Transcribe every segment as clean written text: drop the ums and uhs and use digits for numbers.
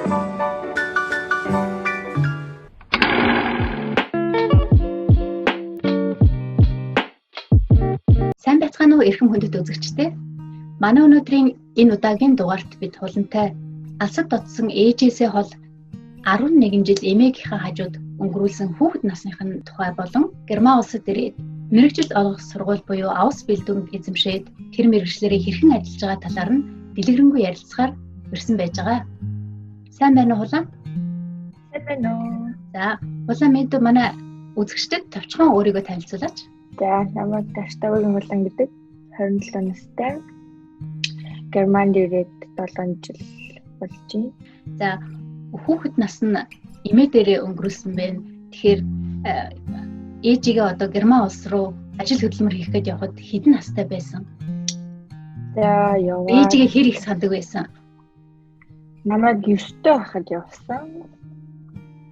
Сайн байцгаана уу эрхэм хүндэт үзэгчдээ. Манай өнөөдрийн энэ удаагийн дугаарт бид хулантай алсад дотсон ээжээсээ хол 11 жил эмээгийнхээ хажууд өнгөрүүлсэн хүүхэд насныхын тухай болон Герман улсад ирээд мэргэжил олгох сургууль буюу Ausbildung эзэмшээд тэр мэргэжлэрээ хэрхэн ажиллаж байгаа талаар нь дэлгэрэнгүй ярилцахаар ирсэн байж байгаа. Сайн байна уу хулаа? Сайн байна уу? За, хулаа мэд манай үзэгчдэд товчхон өөрийгөө танилцуулаач. За, намайг Таштавын хулан гэдэг 27 настай. Германд ирээд 7 жил болж байна. За, хүүхэд нас нь эмээ дээрээ өнгөрүүлсэн байна. Тэгэхээр ээжигээ одоо Герман улс руу ажил хөдөлмөр хийх гээд явхад хэдэн настай байсан? За, яваа. Ээжигээ хэр их сандаг байсан? Намайг 9-тэй байхад явсан.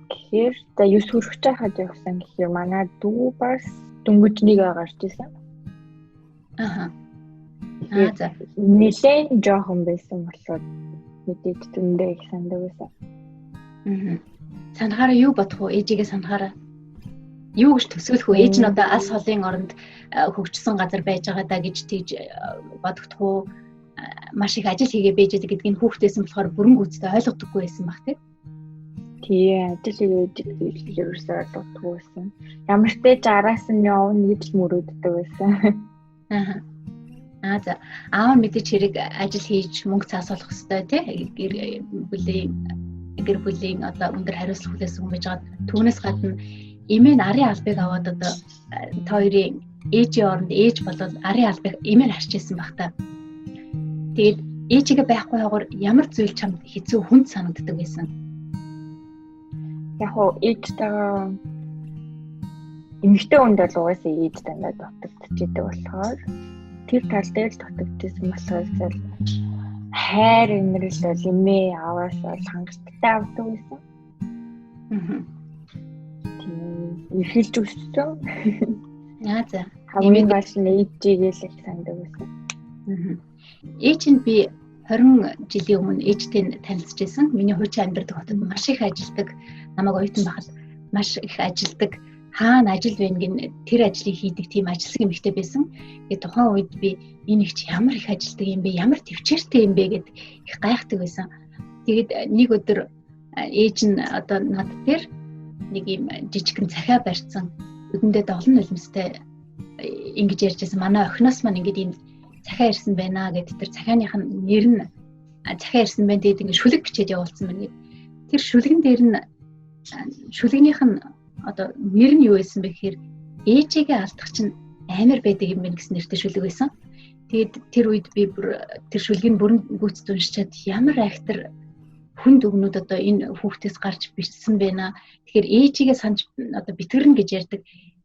Тэгэхээр 9 хүрэх байхад явсан гэхээр манай дүү бас дөнгөжнийг гарч ирсэн. Аха. За. Нэлээд жоохон байсан болохоор мэдээд тэндээ их сандаг байсан. Санахаараа юу бодох вэ? Ээжигээ санахаараа юу гэж төсөөлөх вэ? Ээж нь одоо алс холын оронд хөгжсөн газар байж байгаа даа гэж тийж бодогдох уу? Маш их ажил хийгээ байж байгаа гэдгийг хүүхдээсэн болохоор бүрэн гүйцэд ойлгодоггүй байсан баг тийм. Тий, ажил хийгээд ерөөсөө ойлгодоггүй байсан. Ямар ч тач араас нь явна гэж л мөрөөддөг байсан. За. Аав мэдээч хэрэг ажил хийж мөнгө цаасуулах хэрэгтэй тий. Гэр бүлийн одоо өндөр хариуцлага хүлээсэн хүн байж байгаа. Түүнээс гадна эмээ нь арын албыг аваад одоо та хоёрын ээжийн оронд ээж болоод арын албыг эмээ нь харчээсэн баг та. Тэгээд ээжигээ байхгүй хаагур ямар зүйл чамд хэцүү хүнд санагддаг байсан? Яг уу ээжтэйгээ эмэгтэй хүнд бол угаасаа ээж дандаа дутагдчихдаг болохоор тэр тал дээр л дутагдчихсан болохоор хайр инрэл бол эмээ аваас бол хангалттай авдаг байсан. Ихэлж өссөн. За. Хамгийн гол нь ээжигээ л их сандаг байсан. Ээж нь би 20 жилийн өмнө ээжтэй танилцж байсан. Миний хуучин амьдардаг хотод маш их ажилдаг. Намайг оюутан байхад маш их ажилдаг. Хаана ажил вэ гин тэр ажлыг хийдэг тийм ажилсаг эмэгтэй байсан. Тэгээд тухайн үед би энэ их ямар их ажилдаг юм бэ? Ямар төвчээртэй юм бэ гэд их гайхдаг байсан. Тэгээд нэг өдөр ээж нь одоо над дээр нэг юм жижигхэн цахиа барьсан. Өдөндөө олон нулимстай ингэж ярьж байсан. Манай охиноос маань ингэж энэ цахиа ирсэн байна гэд тэр цахианых нь нэр нь цахиа ирсэн байна гэдэг ингэ шүлэг бичээд явуулсан байна. Тэр шүлгэн дээр нь шүлгнийх нь одоо нэр нь юу байсан бэ гэхээр ээжигээ алдах чинь амар байдаг юм байна гэсэн нэртэй шүлэг байсан. Тэгээд тэр үед би тэр шүлгийг бүрэн гүйцэд уншичаад ямар айхтар хүнд өгнүүд одоо энэ хүүхдээс гарч бичсэн байна. Тэгэхээр ээжигээ санаж одоо битгэрнэ гэж ярьдаг.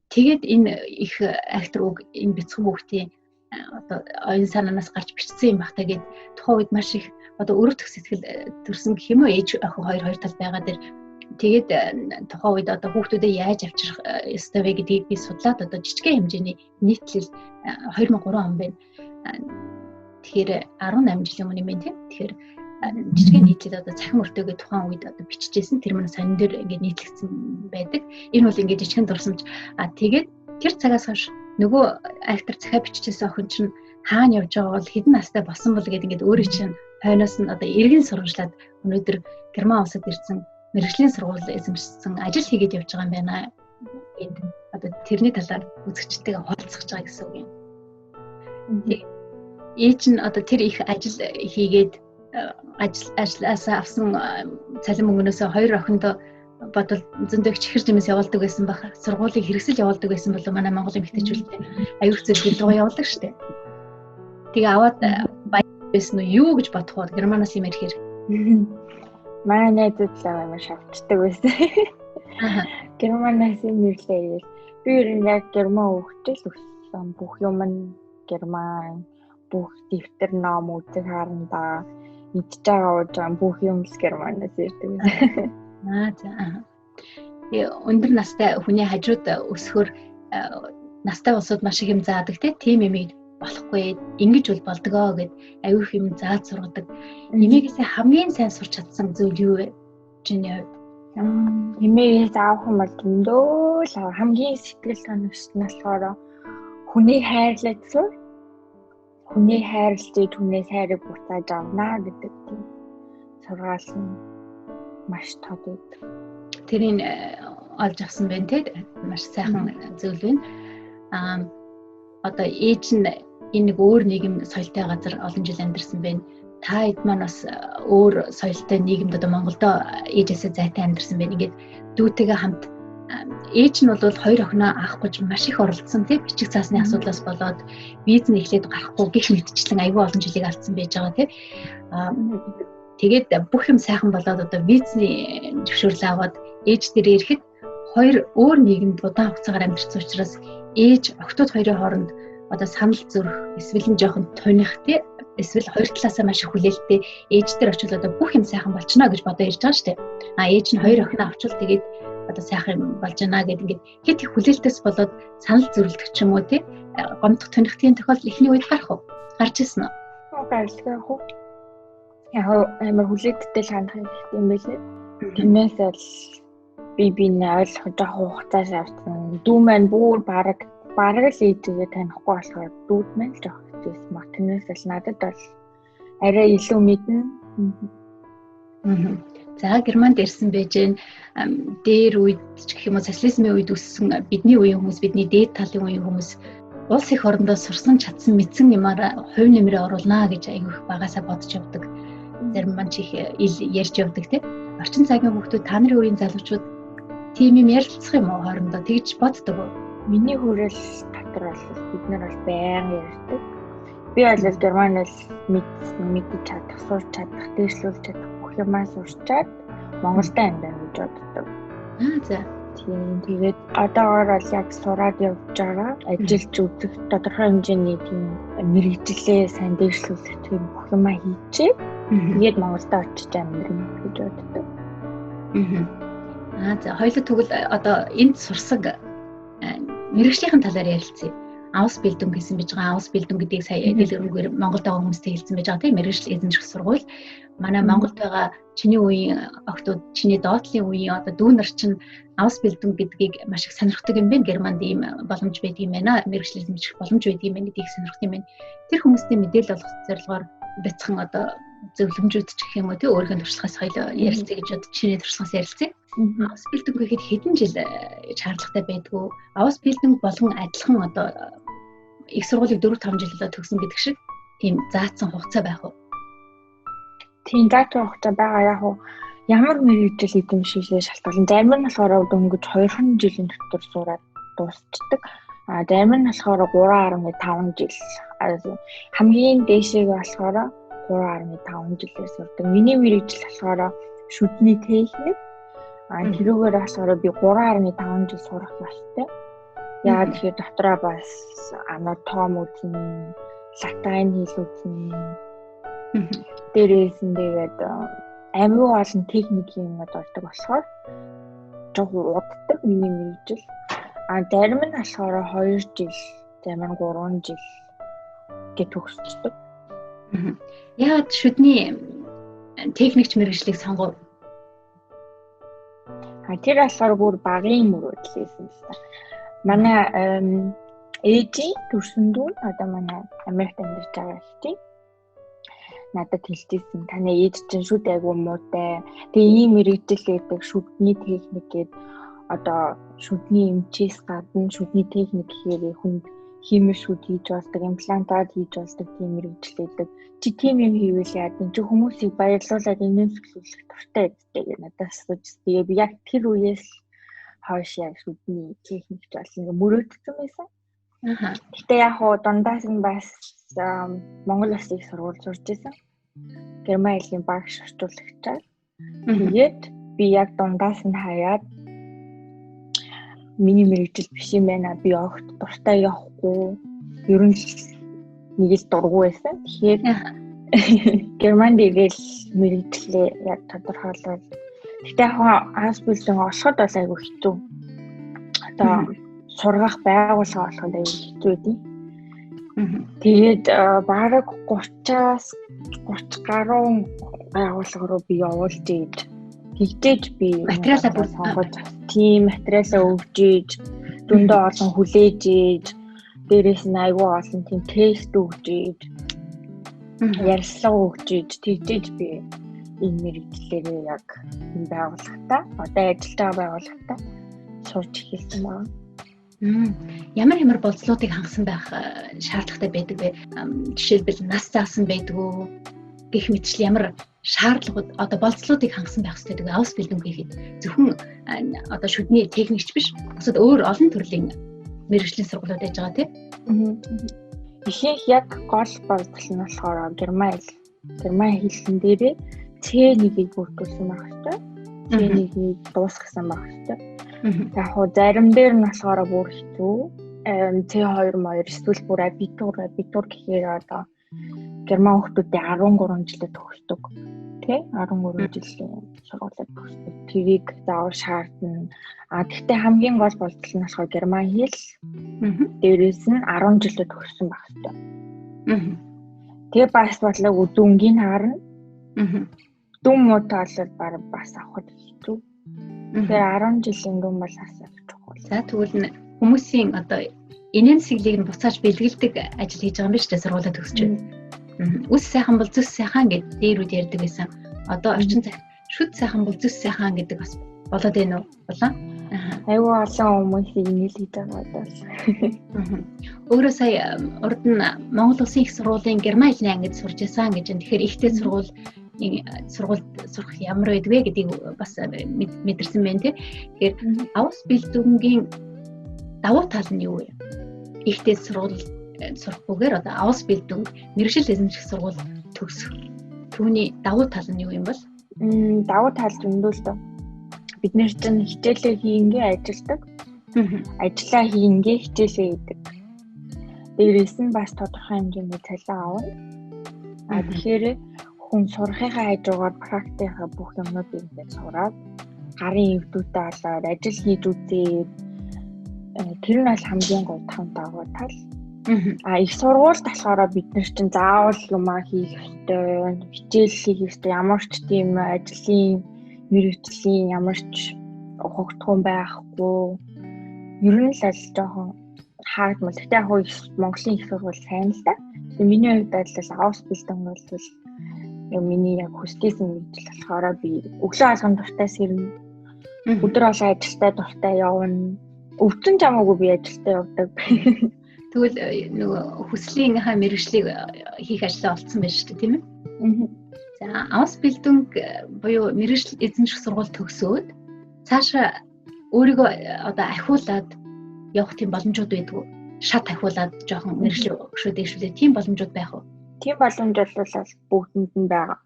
Тэгээд энэ их айхтар үг энэ бяцхан хүүхдийн одоо оюун санаанаас гарч бичсэн юм бахтаа гэд тухайн үед маш их одоо өрөвдөх сэтгэл төрсөн гэх юм уу ээж охин хоёр тал байгаа дэр тэгээд тухайн үед одоо хүүхдүүдэд яаж авчрах ёстой вэ гэдгийг би судлаад одоо жижигхэн хэмжээний нийтлэл 2003 он байна. Тэгэхээр 18 жилийн өмнө юм байна тийм. Тэгэхээр жижигхэн нийтлэл одоо цахим өртөөгээ тухайн үед одоо биччихсэн тэр манай сонин дээр ингээд нийтлэгдсэн байдаг. Энэ бол ингээд жижигхэн дурсамж тэгээд тэр цагаас хойш нөгөө актер цахиа биччихсэн охин чинь хаана явж байгаа бол хэдэн настай болсон бол гэдэг ингээд өөрөө чинь хойноос нь одоо эргэн сургамжлаад өнөөдөр Герман улсад ирсэн мэргэжлийн сургууль эзэмшсэн ажил хийгээд явж байгаа юм байна гэдэг одоо тэрний талаар үзэгчтэйгээ хуваалцах байгаа гэсэн үг юм. Ээж нь одоо тэр их ажил хийгээд ажилласаа авсан цалин мөнгнөөсөө хоёр охиндоо бодвол зөндөө чихэр жимээс явуулдаг байсан баг. Сургуулийг хэрэгсэл явуулдаг байсан бол манай Монголын эмэгтэйчүүд аюулгүй зүйл рүү явуулдаг штеп. Тэгээ аваад байсан уу юу гэж бодох вэ? Германаас юм ирэхээр. Манай найзууд л амар шавчдаг байсан. Германаас юм ирлээ. Би яг герман хөгжил өссөн. Бүх юм нь герман, бүх дэвтэр ном үзэг харандаа мэдж байгаа бүх юм л германаас ирдэг байсан. За. Өндөр настай хүний хажууд өсөхөр настай улсууд маш их юм заадаг тийм эмийг болохгүй ингэж бол болдгоо гэд аюух юм зааж сургадаг. Эмээгээсээ хамгийн сайн сурч чадсан зүйл юу вэ? Чиний хувьд. Эмээгээс авах юм бол дөндөө л хамгийн сэтгэл санагч нь болохоор хүнийг хайрлаж сур. Хүнийг хайрлаж түүнээс хайрыг буцааж авнаа гэдэг тийм сургаал нь маш тод байдаг. Тэрийг олж авсан байна те маш сайхан зүйл байна. Одоо ээж нь энэ нэг өөр нийгэм соёлтой газар олон жил амьдарсан байна. Та хэд маань бас өөр соёлтой нийгэмд одоо Монголдо ээжээсээ зайтай амьдарсан байна. Ингээд дүүтэйгээ хамт ээж нь бол хоёр охиноо авах гэж маш их оролдсон тийм бичиг цаасны асуудлаас болоод виз нь эхлээд гарахгүй гэх мэтчлэн аюул олон жилиг алдсан байж байгаа тийм. Тэгээд бүх юм сайхан болоод одоо визний зөвшөөрлөө аваад ээж дээрээ ирэхэд хоёр өөр нийгэмд удаан хугацаагаар амьдарсан учраас ээж охтууд хоёрын хооронд одоо санал зүрх эсвэл нь жоохон туних тий эсвэл хоёр талаасаа маш их хүлээлттэй ээж дээр очил одоо бүх юм сайхан болчихно гэж бодоо ирж байгаа шүү дээ. Ээж нь хоёр охиноо авчвал тэгээд одоо сайхан юм болж байна гэд ингээд хэд их хүлээлтээс болоод санал зүрлдэг ч юм уу тий гомдох тунихтын тохиолдол ихний үед гарч ирсэн үү? Гарчлаа хөө. Яг амар хүлээлттэй л хандах хэрэгтэй юм байлээ. Тэрнээс л би ойлгох жоох хугацааш авсан. Дүү маань бүр бараг л ээжигээ танихгүй болохоор дүүд маань л жоох хэвчээс мах. Тэрнээс л надад бол арай илүү мэднэ. За Германд ирсэн байж дээр үед ч гэх юм уу социализмын үед өссөн бидний үеийн хүмүүс бидний дээд талын үеийн хүмүүс улс их орондоо сурсан чадсан мэдсэн юмараа хувь нэмрээ оруулнаа гэж айгүйх багасаа бодож явдаг. Зарим маань ч их ярьж явдаг тийм. Орчин цагийн хүмүүс та нарын үеийн залуучууд тийм юм ярилцах юм уу хоорондоо тэгж боддог уу? Миний хүрэл дотор бол бид нар бол байнга ярьдаг. Би бол Германаас мэдж чадах, сурч чадах, дээшлүүлж чадах бүх юмаа сурчаад Монголд амьдарна гэж боддог. За. Тийм тэгээд одоогоор бол яг сураад явж байгаа. Ажиллаж үзэх тодорхой хэмжээний тийм мэргэжлээ сайн дээшлүүлэх тийм бүх юмаа хийчихээ. Тэгээд Монголд очиж амьдарна гэж боддог. За хоёулаа тэгвэл одоо энд сурсан мэргэжлийн талаар ярилцъя. Авс бэлдүн гэсэн байж байгаа. Авс бэлдүн гэдгийг сая дэлгэрэнгээр Монголд байгаа хүмүүстэй хэлсэн байж байгаа тийм мэргэжил эзэмших сургууль. Манай Монголд байгаа чиний үеийн охтууд, чиний доотлын үеийн одоо дүүнер чинь авс бэлдүн гэдгийг маш их сонирхдаг юм байна. Германд ийм боломж байдаг юм байна. Мэргэжил эзэмших боломж байдаг юм байна гэдгийг сонирхдаг юм байна. Тэр хүмүүстэй мэдээлэл олгох зорилгоор бяцхан одоо зөвлөмжүүд ч гэх юм уу тийм өөрийнхөө туршлагаас хоёул ярилцъя гэж бодож чиний туршлагаас ярилцъя. Авс бэлдүн гэхэд хэдэн жил шаардлагатай байдгүй. Авс бэлдүн болгон адилхан одоо их сургуулийг 4-5 жил төгсөн гэдэг шиг тийм заасан хугацаа байх уу? Тийм заасан хугацаа байгаа яг уу ямар мэргэжил эзэмшихээс шалтгаалan зарим нь болохоор дөнгөж 2 жилийн дотор сураад дуусчдаг. Зарим нь болохоор 3.5 жил. Хамгийн дээшээ болохоор 3.5 жилээр сурдаг. Миний мэргэжил болохоор шүдний техник. Тэрүүгээр болохоор би 3.5 жил сурах ёстой. Яагаад тэгэхээр дотроо бас анатом үзнэ, латин хэл үзнэ. Дээрээс нь тэгээд аймаг олон техникийн юмуд болдог болохоор жоо уддаг миний мэргэжил. Зарим нь болохоор 2 жил, зарим нь 3 жил гэж төгсчдөг. Яагаад шүдний техникч мэргэжлийг сонгов? Тэр болохоор бүр багын мөрөөдлөөсөн л та. Манай ээжийн төрсөн дүү одоо манай Америкт амьдарч байгаа ихтэй. Надад хэлчихсэн таны ээж чинь шүд айгуу муутай. Тэгээ ийм мэргэжил гэдэг шүдний техник гээд одоо шүдний эмчээс гадна шүдний техник гэхээр хүнд химик шүд хийж болдог, имплантад хийж болдог тийм мэргэжил гэдэг. Чи тийм юм хийвэл яа гэвэл чи хүмүүсийг баярлуулаад инээмсэглүүлэх дуртай гэдэг гэж надад асууж. Тэгээ би яг тэр үеэс хойш яг шүдний техникч болсон ингээ мөрөөдсөн байсан. Гэтэ яг хуу дундаас нь бас Монгол улсын сургууль сурч байсан. Герман хэлний багш орчуулагчаар. Тэгээд би яг дундаас нь хаяад миний мэргэжил биш юм байна. Би огт дуртай явахгүй. Ер нь нэг л дургүй байсан. Тэгэхээр Германд ирээл мэргэжлээ яг тодорхойлол. Гэтэ яг авс бэлдэн олоход бол айгүй хэцүү. Одоо сургах байгууллага олоход айгүй хэцүү дээ. Тэгээд бараг 30-аас 30 гаруй байгууллага руу би явуулж ийд тэгжээж би материалаа бүр сонгож тийм материалаа өгж ийж дүндээ олон хүлээж ийж дээрээс нь айгүй олон тийм тест өгж ийж ярилцлага өгж ийж тэгжээж би энэ мэрэгчлэрээ яг энэ байгууллагатаа одоо ажиллаж байгаа байгууллагатаа сурч эхэлсэн байна. Ямар болцлуудыг хангасан байх шаардлагатай байдаг вэ? Жишээлбэл нас заасан байдгүй гэх мэтчил ямар шаардлагууд одоо болцлуудыг хангасан байх хэрэгтэй гэдэг аус бэлдэн хийхэд зөвхөн одоо шүдний техникч биш бусад өөр олон төрлийн мэргэжлийн сургуулиуд байж байгаа тийм. Ихэнх яг гол болцол нь болохоор герман хэлсэн дээрээ C1-ийг бүрдүүлсэн байх хэрэгтэй. C1-ийг дуусгасан байх хэрэгтэй. Яг хоо зарим дээр нь болохоор бүр хэцүү. C2 моёр эсвэл бүр абитур гэхээр одоо герман хүмүүстэй 13 жилд төгсдөг. Тэ 13 жилийн сургуулиуд төгсдөг. Тэрийг заавал шаардна. Гэхдээ хамгийн гол болтол нь болохоор герман хэл. Дээрээс нь 10 жилд төгссөн байх хэрэгтэй. Тэгээ бас бодлоо дүнгийн харна. Дүн муутай бол бас авахд хэцүү. Тэгээ 10 жилийн дүн бол асар чухал. За тэгвэл хүмүүсийн одоо энийн сэглийг нь буцааж бэлгэлдэг ажил хийж байгаа юм биш үү сургуулиуд төгсч байна. Үс сайхан бол зүс сайхан гэдэг дээрүүд ярьдаг байсан. Одоо орчин цагт шүд сайхан бол зүс сайхан гэдэг бас болоод байна уу? Болоо. Айгүй олон хүмүүс ийм л хийж байгаа бол. Өөрөө сая урд нь Монгол Улсын их сургуулийн герман хэлний ангид сурж байсан гэж. Тэгэхээр ихтэй сургуульд сурах ямар байдг вэ гэдгийг бас мэдэрсэн байна тий. Тэгэхээр авс бэлдүнгийн давуу тал нь юу вэ? Ихтэй сургууль сурахгүйгээр одоо авс бэлдүн мэргэжил эзэмших сургууль төгсөх. Түүний давуу тал нь юу юм бол? Давуу тал зөндөө л дөө. Бид нэр чинь хичээлээ хийнгээ ажилдаг. Ажлаа хийнгээ хичээлээ хийдэг. Дээрээс нь бас тодорхой хэмжээний цалин авна. Тэгэхээр хүн сурахынхаа хажуугаар практикийнхаа бүх юмнуудыг ингээд сураад гарын эвдүүтэй болоод ажил хийж үзээд тэр нь бол хамгийн гол давуу тал. Их сургуульд болохоор бид нар чинь заавал юмаа хийх ёстой, хичээл хийх ёстой, ямар ч тийм ажлын мэргэжлийн ямар ч хугтгуун байхгүй. Ер нь л аль жоохон хаагдмал. Гэтэ яг Монголын их сургууль сайн л да. Миний хувьд бол авс бэлдэн бол миний яг хүсдээсэн мэргэжил болохоор би өглөө алган дуртай сэрнэ. Өдөр болго ажилдаа дуртай явна. Өвчин чамаагүй би ажилдаа явдаг. Тэгвэл нөгөө хүслийнхаа мэргэжлийг хийх ажлаа олцсон байж шүү дээ, тийм ээ? За, авс бэлдүнг буюу мэргэжил эзэмших сургууль төгсөөд цаашаа өөрийгөө одоо ахиулаад явах тийм боломжууд байдгүй. Шат ахиулаад жоохон мэргэжил өгшөө дэвшүүлээ. Тийм боломжууд байх уу? Тийм боломж бол бүгдэнд нь байгаа.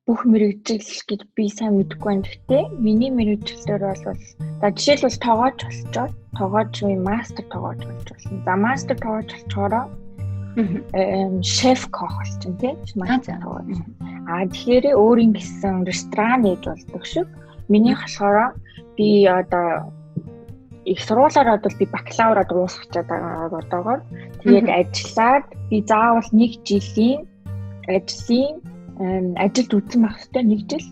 Бүх мэргэжил гэж би сайн мэдэхгүй байна. Гэхдээ миний мэргэжилээр бол за жишээлбэл тоогооч болчоод тоогооч мастер тоогооч болж болно. За мастер тоогооч болчоороо шеф кох болчихно тийм мастер тоогооч. Тэгэхээр өөрийн гэсэн ресторан хийж болдог шүү. Миний болохоор би одоо их сургуулиараа бол би бакалавра дуусгачаад байгаа одоогоор тэгээд ажиллаад би заавал 1 жилийн ажилд үзсэн байх хэрэгтэй 1 жил.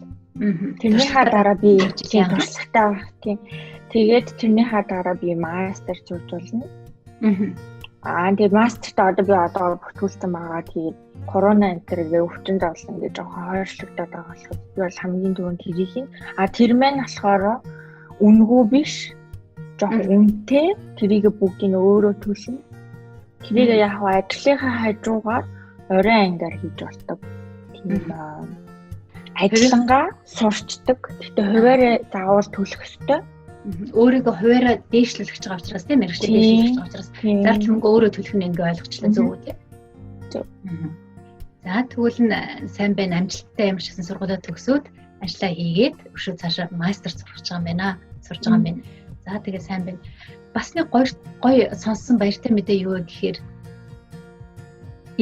Тэрнийхээ дараа би туршлагатай байх тийм. Тэгээд тэрнийхээ дараа би мастер сурж болно. Тэгээд мастерт одоо би бүртгүүлсэн байгаа. Тэгээд корона энтергээ өвчнөд болсон гэж жоохон хойшлогдоод байгаа болохоор би бол хамгийн түрүүнд тэрийг хийн. Тэр маань болохоор үнэгүй биш. Жоохон үнэтэй тэрийг бүгдийг өөрөө төлнө. Тэрийг яг ажлынхаа хажуугаар оройн ангиар хийж болдог. Тийм ажиллангаа сурчдаг. Гэтэ хуваараа заавал төлөх ёстой. Өөрийгөө хуваараа дээшлүүлэх гэж байгаа учраас тийм мэргэжил дээшлүүлэх гэж байгаа учраас зарц мөнгө өөрөө төлөх нь ингээ ойлгочлаа зөв үү тийм. За тэгвэл сайн байна амжилттай юм шигсэн сургуулиуд төгсөөд ажиллаа хийгээд өшөө цаашаа мастер сурч байгаа юм байна. Сурж байгаа юм байна. За тэгээ сайн байна. Бас нэг гоё сонссон баяртай мэдээ юу вэ гэхээр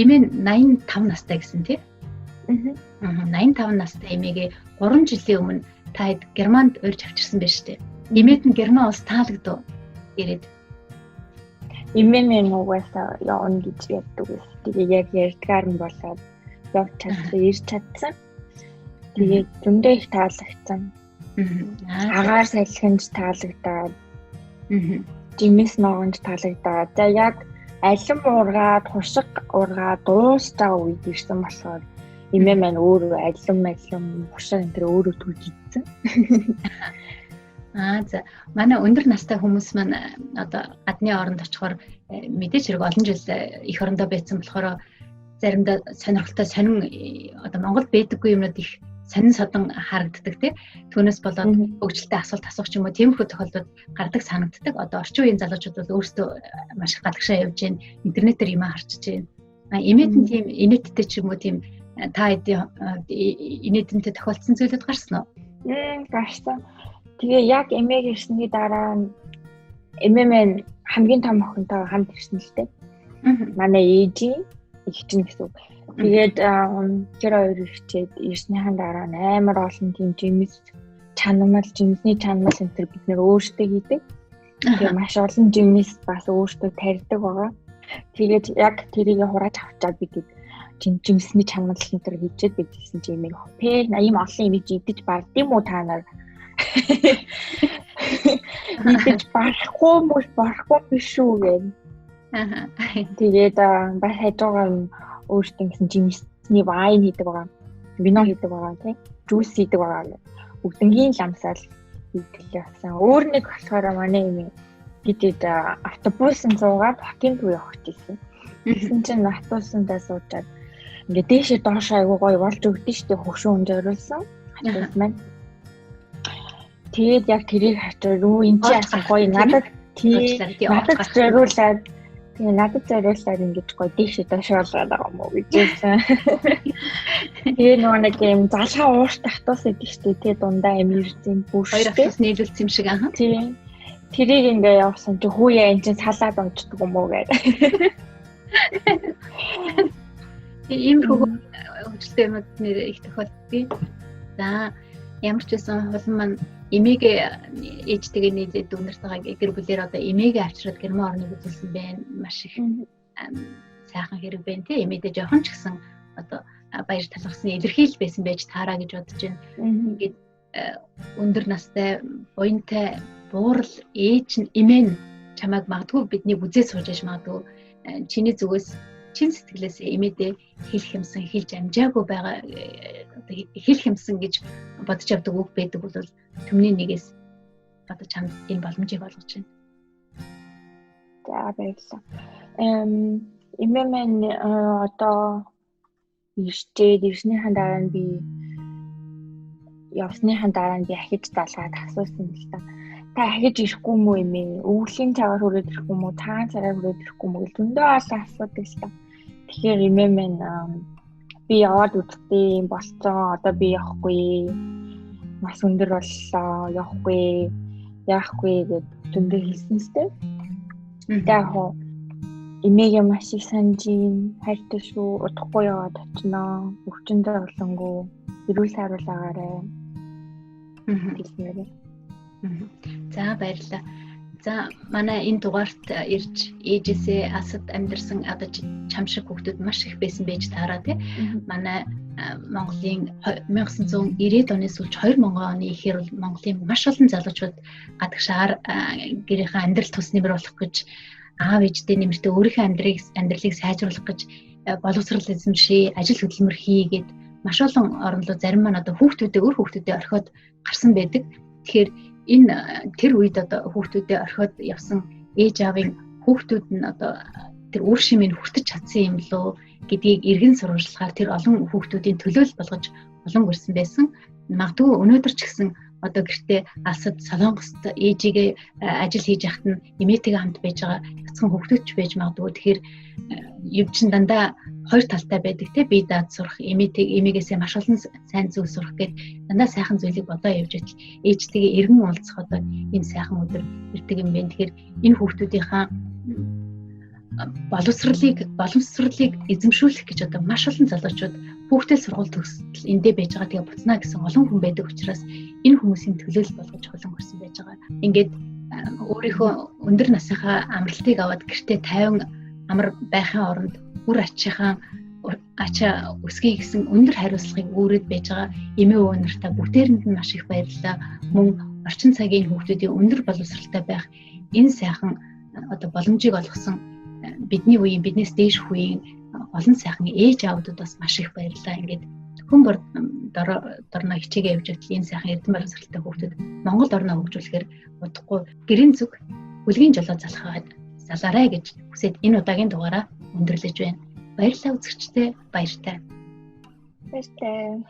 эмээ 85 настай гэсэн тийм. 85 настай эмээгээ 3 жилийн өмнө та Германд урьж авчирсан байж тээ. Эмээд нь Герман улс таалагдав ирээд. Эмээ минь угаасаа явна гэж ярьдаг ус. Тэгээ яг ярьдгаар нь болоод явж чадсан, ирж чадсан. Тэгээд зөндөө их таалагдсан. Агаар салхинд таалагдаад. Жимс ногонд таалагдаад. За яг алим уургаад, хушиг уургаад дуусч байгаа үед ирсэн болохоор эмээ маань өөрөө алим хушиг энэ төр өөрөө түлжсэн. За манай өндөр настай хүмүүс маань одоо гадны оронд очихоор мэдээж хэрэг олон жил их орондоо байсан болохоор заримдаа сонирхолтой сонин одоо Монголд байдаггүй юмнууд их сонин содон харагддаг тий. Түүнээс болоод хөгжилтэй асуулт асуух ч юм уу тиймэрхүү тохиолдолд гардаг санагддаг. Одоо орчин үеийн залуучууд бол өөрсдөө маш их гадагшаа явж байна. Интернетээр юм харчиж байна. Имэд нь тийм инээдтэй ч юм уу тийм та инээдэнтэй тохиолдсон зүйлүүд гарсан уу? Гарсан. Тэгээ яг эмээг ирсний дараа эмээ маань хамгийн том охинтойгоо хамт ирсэн л дээ. Манай ээжийн их чинь гэсэн. Тэгээд тэр хоёр ирчээд ирснийхэн дараа амар олон тийм жимсний чанамал энэ бид нэр өөрсдөө хийдэг. Тэгээ маш олон жимс бас өөрсдөө тарьдаг байгаа. Тэгээд яг тэрийг хурааж авчаад бид жимсний чанамал энэ төр хийчихэд бидсэн чи эмээг хопээ 80 олон имиж идэж бардим уу та нар идэж барахгүй биш үү гэн. Тэгээд бас хажуугаар өөртөө гэсэн жимсний вайн хийдэг байгаа. Вино хийдэг байгаа тийм. Жуус хийдэг байгаа. Бүгднгийн ламсаал хийдэг явсан. Өөр нэг болохоор манай юм гэдэг автобусын зуугаад хотын төв явах гэсэн. Тэгсэн чинь автобусандаа суучаад ингээд дээшээ доош айгуу гоё болж өгдөн штеп хөгшин хүн зориулсан. Автобус маань. Тэгээд яг тэрийг хачаад энэ чи яасан гоё надад зориулаад ингэж гоё дээшээ доош болгоод байгаа юм уу гэж хэлсэн. Тэгээ нэг юм залхаа уурт автобус идэв штеп тэгээ дундаа юм ирсэн бүрштэй. Хоёр автобус нийлүүлсэн юм шиг аа. Тийм. Тэрийг ингээ явсан чи хүүе энэ чинь салаад онцдог юм уу гэдэг. Ийм хөгжилтэй юмуд нэр их тохиолддог. За ямар ч байсан хулан маань эмээгээ ээжтэйгээ нийлээд өнөртэйгээ гэр бүлээр одоо эмээгээ авчираад гэрмэн орныг үзүүлсэн байна. Маш их сайхан хэрэг байна тий. Эмээдээ жоохон ч гэсэн одоо баяр талхсан илэрхийлэл байсан байж таараа гэж бодож байна. Ингээд өндөр настай буянтай буурал ээж нь эмээ нь чамайг магадгүй биднийг үзээ сууж яж магадгүй чиний зүгээс чин сэтгэлээсээ эмээдээ хэлэх юмсан хэлж амжаагүй байгаа одоо хэлэх юмсан гэж бодож авдаг үг байдаг бол төмний нэгээс одоо чамд ийм боломжийг олгож байна. За баярлалаа. Эмээ маань одоо ирснийхэн дараа нь би явсныхан дараа нь би ахиж залгаад асуусан л та. Та ахиж ирэхгүй мүү эмээ? Өвлийн цагаар хүрээд ирэхгүй мүү? Цагаан цагаар хүрээд ирэхгүй мүү? Зөндөө олон асуудаг л та. Тэгэхээр эмээ маань би яваад үзтээ болцоо. Одоо би явахгүй. Маш өндөр боллоо. Явахгүй. Яахгүй гэж зөндөө хэлсэн сте. Яг эмээгээ маш их санаж хайртай шүү. Удахгүй яваад очноо. Өвчнөд болонгоо. Эрүүл сайрал агаарай. За баярлалаа. За манай энэ дугаарт ирж ээжээсээ асад амьдэрсэн одоо чам шиг хүүхдүүд маш их байсан байж таараа тий. Манай Монголын 1990-ад оны сүүлч 2000 оны ихэр бол Монголын маш олон залуучууд гадагшаар гэрийнхээ амьдрал тус нэмэр болох гэж аав ээжтэй нэмэртэй өөрийнхөө амьдралыг сайжруулах гэж боловсрал эзэмшээ, ажил хөдөлмөр хийгээд маш олон орнолоо зарим маань одоо өөр хүүхдүүдэд орхиод гарсан байдаг. Тэгэхээр энэ тэр үед одоо хүүхдүүдэд орхиод явсан ээж аавын хүүхдүүд нь одоо тэр үр шимийг хүртэж чадсан юм лөө гэдгийг эргэн сурвалжлахаар тэр олон хүүхдүүдийн төлөөлөл болгож олон гэрсэн байсан. Магадгүй өнөөдөр ч гэсэн одоо гэртээ алсад Солонгост ээжигээ ажил хийж яхад нь эмээтэйгээ хамт байж байгаа яцхан хүүхдүүд ч байж магадгүй. Тэгэхээр юм чин дандаа хоёр талтай байдаг те бие даад сурах эмээгээсээ маш олон сайн зүйл сурах гэд дандаа сайхан зүйлийг бодоо явж идэл ээжтэйгээ эргэн уулзах одоо ийм сайхан өдөр ирдэг юм байна. Тэгэхээр энэ хүүхдүүдийнхаа боловсролыг эзэмшүүлэх гэж одоо маш олон залуучууд хүүхдээ сургууль төгсөл эндээ байж байгаа тэгээ буцнаа гэсэн олон хүн байдаг учраас энэ хүмүүсийн төлөөлөл болгож олон хүрсэн байж байгаа. Ингээд өөрийнхөө өндөр насынхаа амралтыг аваад гэртээ 50 амар байхын оронд үр ачийнхаа ачаа өсгий гэсэн өндөр хариуцлагыг үүрээд байж байгаа эмээ өвөө нартаа бүгдээрэнд нь маш их баярлалаа. Мөн орчин цагийн хүүхдүүдийн өндөр боловсралтай байх энэ сайхан одоо боломжийг олгосон бидний үеийн биднээс дээш үеийн олон сайхан ээж аавдад бас маш их баярлалаа. Ингээд хүн дорноо хичээгээ явж байвал энэ сайхан эрдэм боловсралтай хүүхдүүд Монгол орноо хөгжүүлэхээр удахгүй гэрийн зүг бүлгийн жолоо залаарай гэж хүсээд энэ удаагийн дугаараа өндөрлөж байна. Баярлалаа үзэгчдээ, баяртай. Баяртай.